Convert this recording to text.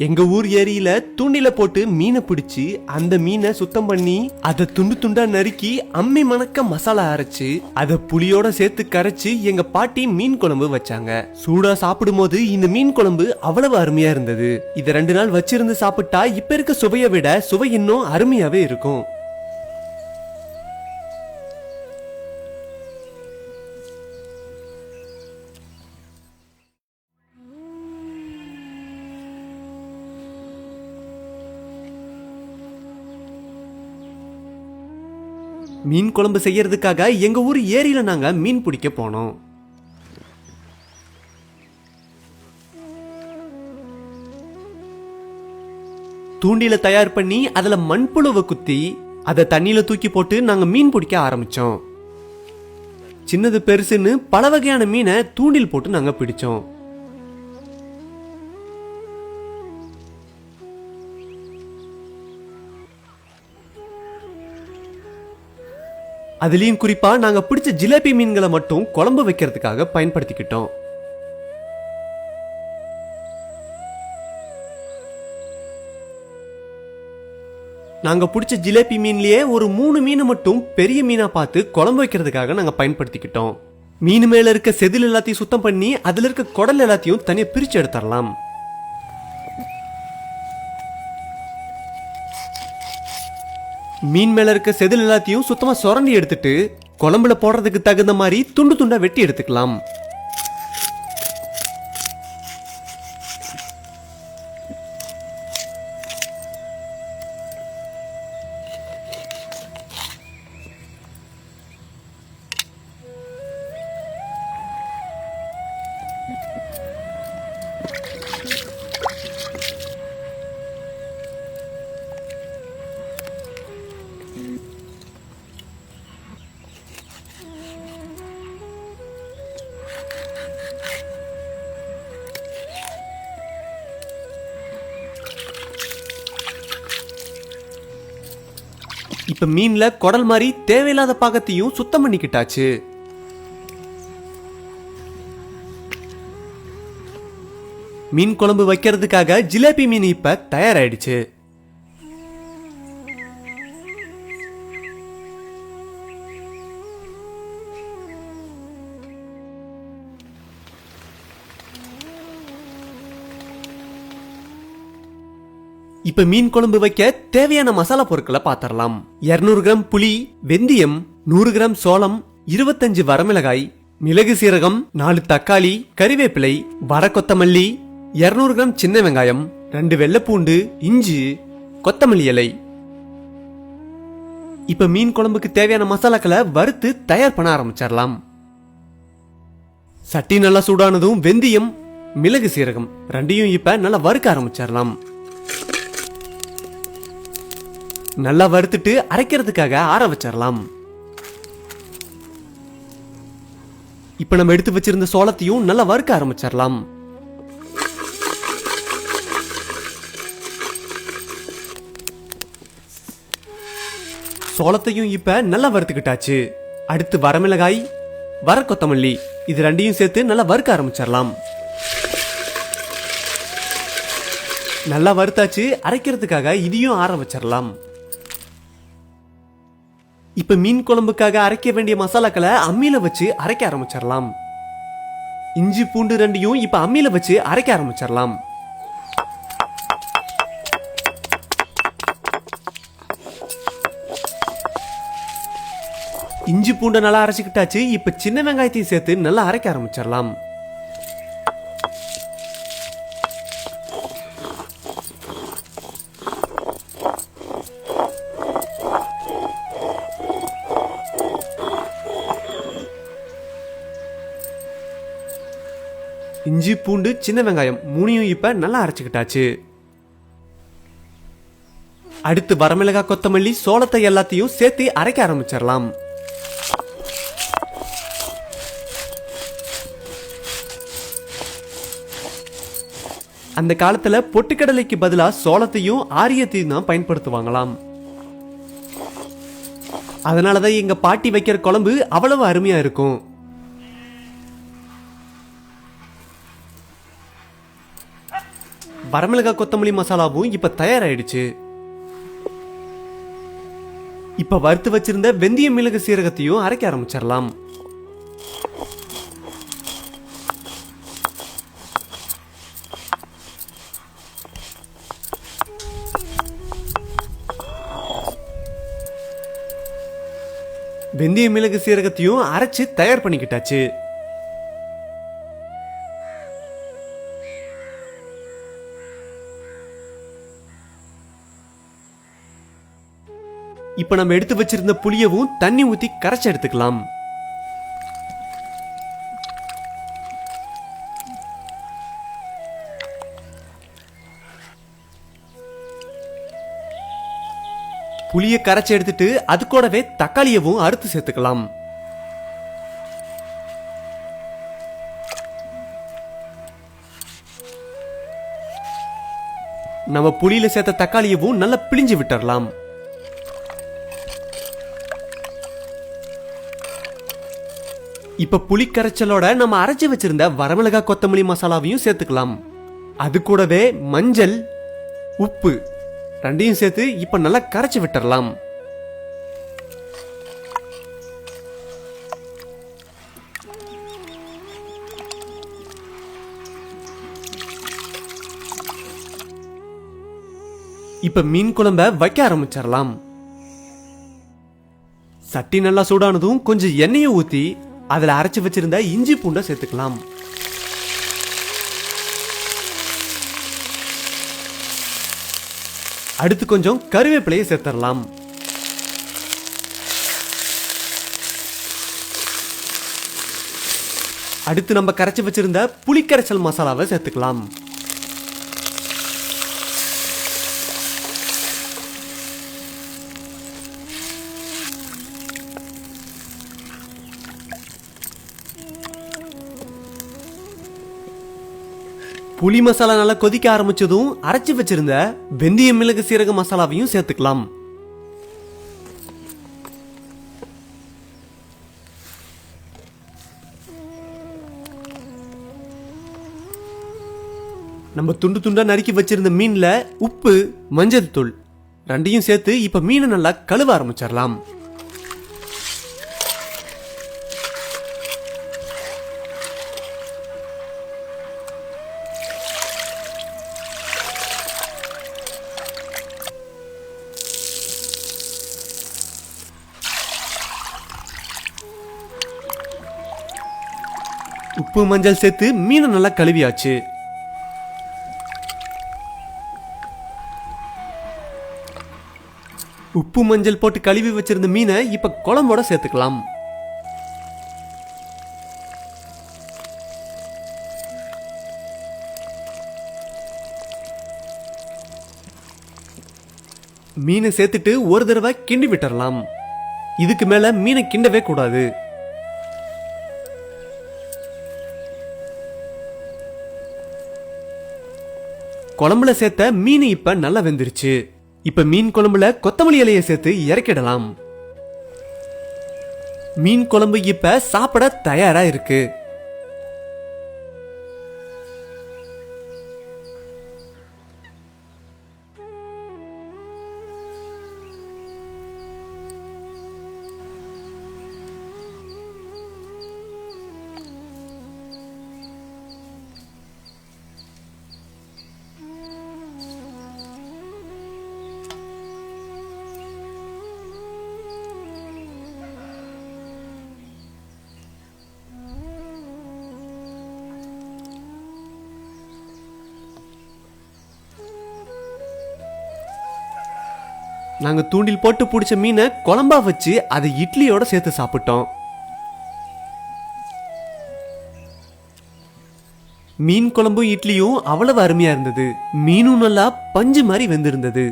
எங்க ஊர் ஏரியில தூண்டில போட்டு மீனை பிடிச்சி அந்த மீனை சுத்தம் பண்ணி அதை துண்டு துண்டா நறுக்கி அம்மி மணக்க மசாலா அரைச்சு அதை புளியோட சேர்த்து கரைச்சு எங்க பாட்டி மீன் குழம்பு வச்சாங்க. சூடா சாப்பிடும் போது இந்த மீன் குழம்பு அவ்வளவு அருமையா இருந்தது. இதை 2 நாள் வச்சிருந்து சாப்பிட்டா இப்ப இருக்க சுவையை விட சுவை இன்னும் அருமையாவே இருக்கும். மீன் குழம்பு செய்யறதுக்காக எங்க ஊர் ஏரியில நாங்க மீன் பிடிக்க போனோம். தூண்டில தயார் பண்ணி அதுல மண்புழுவை குத்தி அதை தண்ணியில தூக்கி போட்டு நாங்க மீன் பிடிக்க ஆரம்பிச்சோம். சின்னது பெருசுன்னு பல வகையான மீனை தூண்டில் போட்டு நாங்க பிடிச்சோம். அதுலயும் குறிப்பா நாங்க பிடிச்ச ஜிலேபி மீன்களை மட்டும் குழம்பு வைக்கிறதுக்காக பயன்படுத்திக்கிட்டோம். நாங்க பிடிச்ச ஜிலேபி மீன்லயே ஒரு 3 மீனை மட்டும் பெரிய மீனா பார்த்து குழம்பு வைக்கிறதுக்காக நாங்க பயன்படுத்திக்கிட்டோம். மீன் மேல இருக்க செதில் எல்லாத்தையும் சுத்தம் பண்ணி அதுல இருக்க குடல் எல்லாத்தையும் தனியா பிரிச்சு எடுத்துடலாம். மீன் மேல இருக்க செதில் எல்லாத்தையும் சுத்தமா சுரண்டி எடுத்துட்டு குழம்புல போடுறதுக்கு தகுந்த மாதிரி துண்டு துண்டா வெட்டி எடுத்துக்கலாம். இப்ப மீன்ல குடல் மாதிரி தேவையில்லாத பாகத்தையும் சுத்தம் பண்ணிக்கிட்டாச்சு. மீன் குழம்பு வைக்கிறதுக்காக ஜிலேபி மீன் இப்ப தயாராயிடுச்சு. இப்ப மீன் குழம்பு வைக்க தேவையான மசாலா பொருட்களை பாத்திரலாம். 200 கிராம் புளி, வெந்தயம், 100 கிராம் சோளம், 25 வரமிளகாய், மிளகு சீரகம், 4 தக்காளி, கறிவேப்பிலை, வர கொத்தமல்லி, 200 கிராம் சின்ன வெங்காயம், 2 வெள்ளைப்பூண்டு, இஞ்சி, கொத்தமல்லி இலை. இப்ப மீன் குழம்புக்கு தேவையான மசாலாக்களை வறுத்து தயார் பண்ண ஆரம்பிச்சிடலாம். சட்டி நல்லா சூடானதும் வெந்தயம், மிளகு சீரகம் 2யும் இப்ப நல்லா வறுக்க ஆரம்பிச்சிடலாம். நல்லா வறுத்துட்டு அரைக்கிறதுக்காக ஆற வச்சிடலாம். இப்ப நம்ம எடுத்து வச்சிருந்த சோளத்தையும் நல்லா வறுக்க ஆரம்பிச்சிடலாம். சோளத்தையும் இப்ப நல்லா வறுத்துக்கிட்டாச்சு. அடுத்து வரமிளகாய், வர கொத்தமல்லி இது 2யும் சேர்த்து நல்லா வறுக்க ஆரம்பிச்சிடலாம். நல்லா வறுத்தாச்சு. அரைக்கிறதுக்காக இதையும் ஆற வச்சிடலாம். இப்ப மீன் குழம்புக்காக அரைக்க வேண்டிய மசாலாக்களை அம்மியில வச்சு அரைக்க ஆரம்பிச்சிடலாம். இஞ்சி பூண்டு 2யும் இப்ப அம்மியில வச்சு அரைக்க ஆரம்பிச்சிடலாம். இஞ்சி பூண்டை நல்லா அரைச்சுக்கிட்டாச்சு. இப்ப சின்ன வெங்காயத்தையும் சேர்த்து நல்லா அரைக்க ஆரம்பிச்சிடலாம். இஞ்சி பூண்டு சின்ன வெங்காயம் 3யும் இப்ப நல்லா அரைச்சுக்கிட்டாச்சு. அடுத்து வரமிளகாய், கொத்தமல்லி, சோளத்தை எல்லாத்தையும் சேர்த்து அரைக்க ஆரம்பிச்சிடலாம். அந்த காலத்துல பொட்டுக்கடலைக்கு பதிலா சோளத்தையும் ஆரியத்தையும் தான் பயன்படுத்துவாங்களாம். அதனாலதான் எங்க பாட்டி வைக்கிற குழம்பு அவ்வளவு அருமையா இருக்கும். வரமிளகாய் கொத்தமல்லி மசாலாவும் இப்ப தயாராயிடுச்சு. இப்ப வறுத்து வச்சிருந்த வெந்தயம் மிளகு சீரகத்தையும் அரைக்க ஆரம்பிச்சிடலாம். வெந்தய மிளகு சீரகத்தையும் அரைச்சு தயார் பண்ணிக்கிட்டாச்சு. இப்ப நம்ம எடுத்து வச்சிருந்த புளியவும் தண்ணி ஊத்தி கரைச்சு எடுத்துக்கலாம். புளிய கரைச்சு எடுத்துட்டு அது கூடவே தக்காளியவும் அறுத்து சேர்த்துக்கலாம். நம்ம புளியில சேர்த்த தக்காளியவும் நல்லா பிழிஞ்சு விட்டுறலாம். இப்ப புளி கரைச்சலோட நம்ம அரைச்சு வச்சிருந்த வரமிளகாய் கொத்தமல்லி மசாலாவையும் சேர்த்துக்கலாம். அது கூடவே மஞ்சள், உப்பு ரெண்டையும் சேர்த்து இப்ப நல்லா கரைச்சு விட்டுறலாம். இப்ப மீன் குழம்ப வைக்க ஆரம்பிச்சிடலாம். சட்டி நல்லா சூடானதும் கொஞ்சம் எண்ணெயை ஊத்தி அதுல அரைச்சு வச்சிருந்த இஞ்சி பூண்டை சேர்த்துக்கலாம். அடுத்து கொஞ்சம் கருவேப்பிலையை சேர்த்துடலாம். அடுத்து நம்ம கரைச்சு வச்சிருந்த புளிக்கரைசல் மசாலாவை சேர்த்துக்கலாம். புளி மசாலா நல்லா கொதிக்க ஆரம்பிச்சதும் அரைச்சு வச்சிருந்த வெந்தய மிளகு சீரக மசாலாவையும் சேர்த்துக்கலாம். நம்ம துண்டு துண்டா நறுக்கி வச்சிருந்த மீன்ல உப்பு, மஞ்சள் தூள் ரெண்டையும் சேர்த்து இப்ப மீனை நல்லா கழுவ ஆரம்பிச்சிடலாம். உப்பு மஞ்சள் சேர்த்து மீனை நல்லா கழுவியாச்சு. உப்பு மஞ்சள் போட்டு கழுவி வச்சிருந்த மீனை இப்ப குழம்போட சேர்த்துக்கலாம். மீனை சேர்த்துட்டு ஒரு தடவை கிண்டி விட்டுறலாம். இதுக்கு மேல மீனை கிண்டவே கூடாது. குழம்புல சேர்த்த மீன் இப்ப நல்லா வெந்துருச்சு. இப்ப மீன் குழம்புல கொத்தமல்லி இலையை சேர்த்து இறக்கிடலாம். மீன் குழம்பு இப்ப சாப்பிட தயாரா இருக்கு. நாங்க தூண்டில் போட்டு பிடிச்ச மீனை குழம்பா வச்சு அதை இட்லியோட சேர்த்து சாப்பிட்டோம். மீன் குழம்பும் இட்லியும் அவ்வளவு அருமையா இருந்தது. மீனும் நல்லா பஞ்சு மாதிரி வெந்திருந்தது.